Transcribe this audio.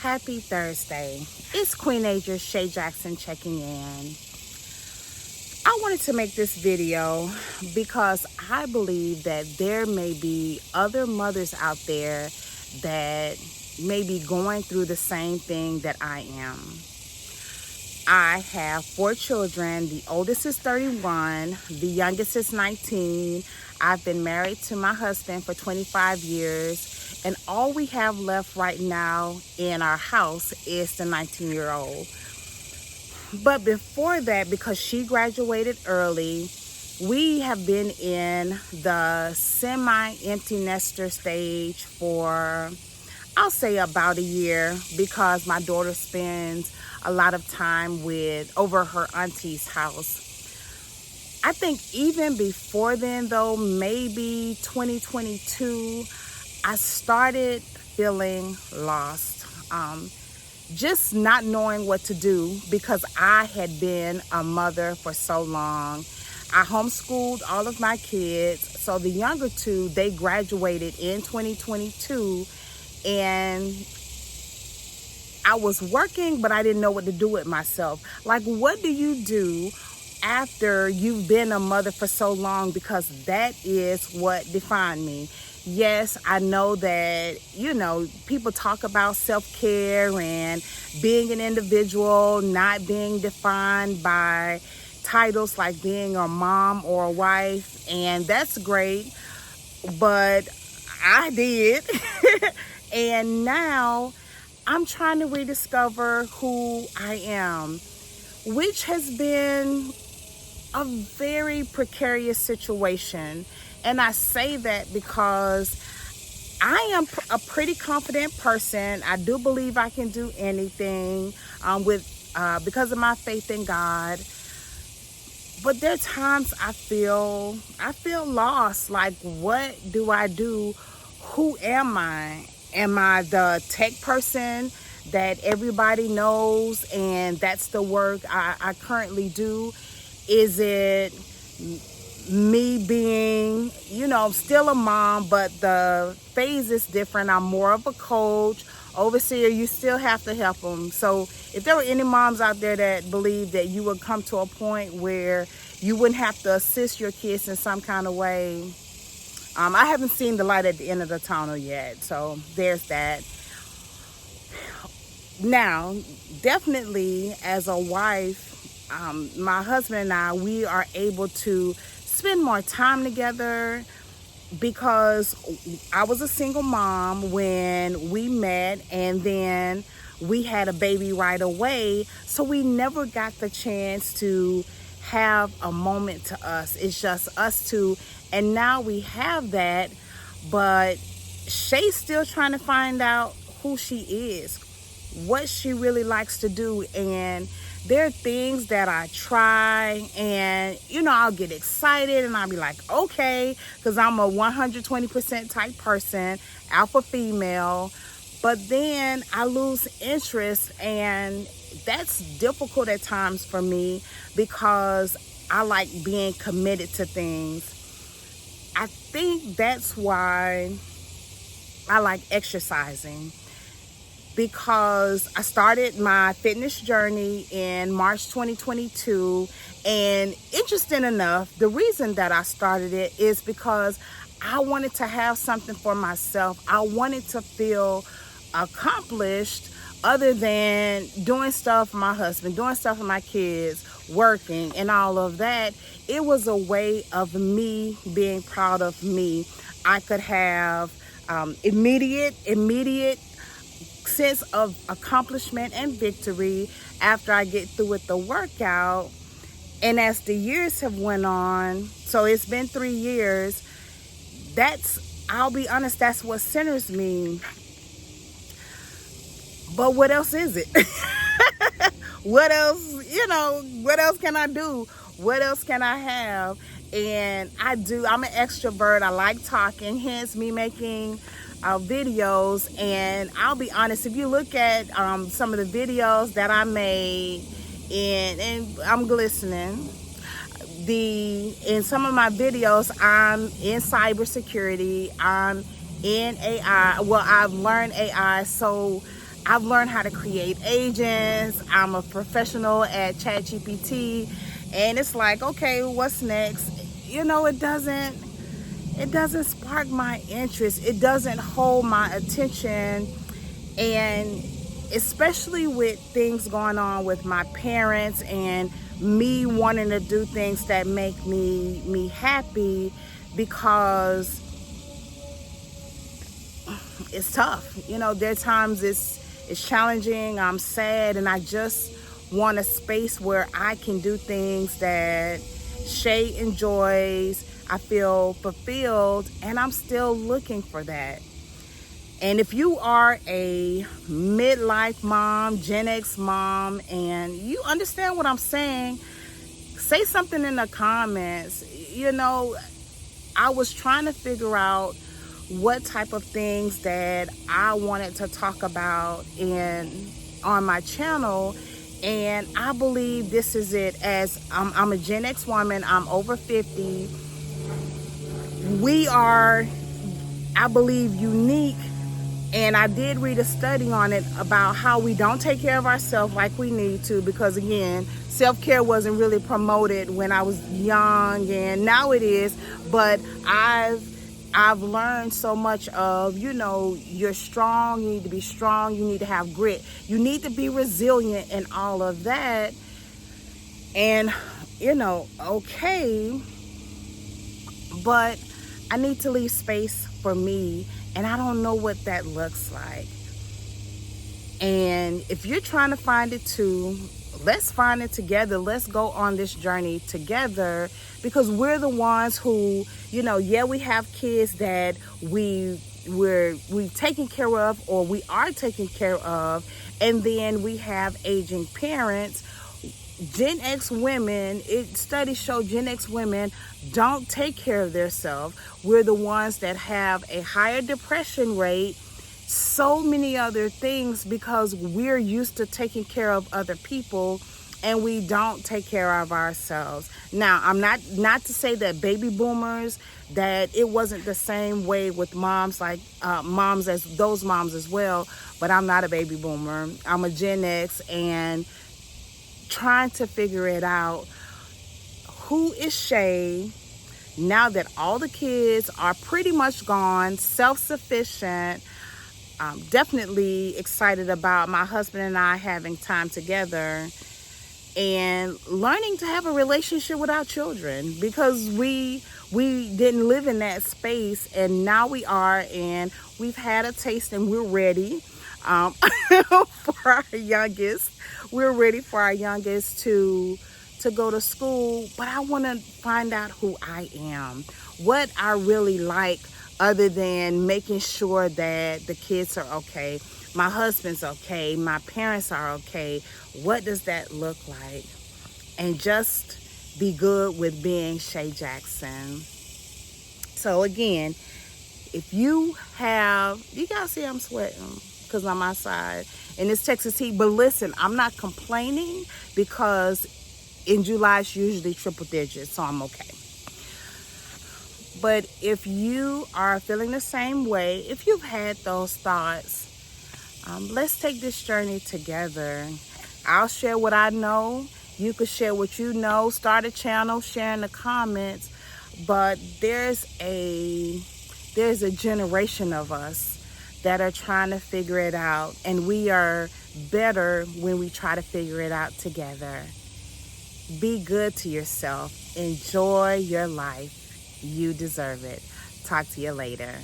Happy Thursday. It's Queen Asia Shay Jackson checking in. I wanted to make this video because I believe that there may be other mothers out there that may be going through the same thing that I am. I have 4 children. The oldest is 31. The youngest is 19. I've been married to my husband for 25 years. And all we have left right now in our house is the 19-year-old. But before that, because she graduated early, we have been in the semi-empty nester stage for, I'll say, about a year, because my daughter spends a lot of time over her auntie's house. I think even before then, though, maybe 2022, I started feeling lost, just not knowing what to do, because I had been a mother for so long. I homeschooled all of my kids, so the younger 2, they graduated in 2022, and I was working, but I didn't know what to do with myself. Like, what do you do after you've been a mother for so long? Because that is what defined me. Yes, I know that, people talk about self-care and being an individual, not being defined by titles like being a mom or a wife, and that's great, but I did. And now I'm trying to rediscover who I am, which has been a very precarious situation. And I say that because I am a pretty confident person. I do believe I can do anything because of my faith in God. But there are times I feel lost. Like, what do I do? Who am I? Am I the tech person that everybody knows and that's the work I currently do? Is it me being, I'm still a mom, but the phase is different. I'm more of a coach, overseer. You still have to help them. So if there were any moms out there that believe that you would come to a point where you wouldn't have to assist your kids in some kind of way, I haven't seen the light at the end of the tunnel yet. So there's that. Now, definitely as a wife, my husband and I, we are able to spend more time together because I was a single mom when we met, and then we had a baby right away. So we never got the chance to have a moment to us. It's just us two. And now we have that, but Shay's still trying to find out who she is, what she really likes to do. And there are things that I try and, I'll get excited and I'll be like, okay, because I'm a 120% type person, alpha female. But then I lose interest, and that's difficult at times for me because I like being committed to things. I think that's why I like exercising, because I started my fitness journey in March 2022. And interesting enough, the reason that I started it is because I wanted to have something for myself. I wanted to feel accomplished other than doing stuff for my husband, doing stuff for my kids, working and all of that. It was a way of me being proud of me. I could have immediate sense of accomplishment and victory after I get through with the workout. And as the years have went on, so it's been 3 years, I'll be honest, that's what centers me. But what else is it? What else, what else can I do? What else can I have? And I'm an extrovert. I like talking, hence me making videos. And I'll be honest, if you look at some of the videos that I made, and I'm glistening, in some of my videos, I'm in cybersecurity, I'm in AI. Well, I've learned AI, so I've learned how to create agents. I'm a professional at ChatGPT, and it's like, okay, what's next? You know, it doesn't spark my interest. It doesn't hold my attention. And especially with things going on with my parents and me wanting to do things that make me happy, because it's tough. You know, there are times it's challenging, I'm sad, and I just want a space where I can do things that Shay enjoys. I feel fulfilled, and I'm still looking for that. And if you are a midlife mom, Gen X mom, and you understand what I'm saying, say something in the comments. You know, I was trying to figure out what type of things that I wanted to talk about on my channel, and I believe this is it. As I'm a Gen X woman, I'm over 50. We are, I believe, unique. And I did read a study on it about how we don't take care of ourselves like we need to, because again, self-care wasn't really promoted when I was young, and now it is. But I've learned so much of, you know, you're strong, you need to be strong, you need to have grit, you need to be resilient, and all of that. And, you know, okay, but I need to leave space for me, and I don't know what that looks like. And if you're trying to find it too, let's find it together. Let's go on this journey together, because we're the ones who, you know, yeah, we have kids that we've taken care of, or we are taking care of, and then we have aging parents. Gen X women, studies show Gen X women don't take care of themselves. We're the ones that have a higher depression rate, so many other things, because we're used to taking care of other people and we don't take care of ourselves. Now, I'm not to say that baby boomers, that it wasn't the same way with moms, like moms as those moms as well, but I'm not a baby boomer. I'm a Gen X, and trying to figure it out. Who is Shay now that all the kids are pretty much gone, self-sufficient? I'm definitely excited about my husband and I having time together and learning to have a relationship with our children, because we didn't live in that space, and now we are, and we've had a taste, and we're ready for our youngest. We're ready for our youngest to go to school, but I want to find out who I am, what I really like, other than making sure that the kids are okay, my husband's okay, my parents are okay. What does that look like? And just be good with being Shay Jackson. So again, if you guys see I'm sweating because I'm outside and it's Texas heat. But listen, I'm not complaining, because in July it's usually triple digits, so I'm okay. But if you are feeling the same way, if you've had those thoughts, let's take this journey together. I'll share what I know. You could share what you know. Start a channel, share in the comments. But there's a generation of us that are trying to figure it out, and we are better when we try to figure it out together. Be good to yourself. Enjoy your life. You deserve it. Talk to you later.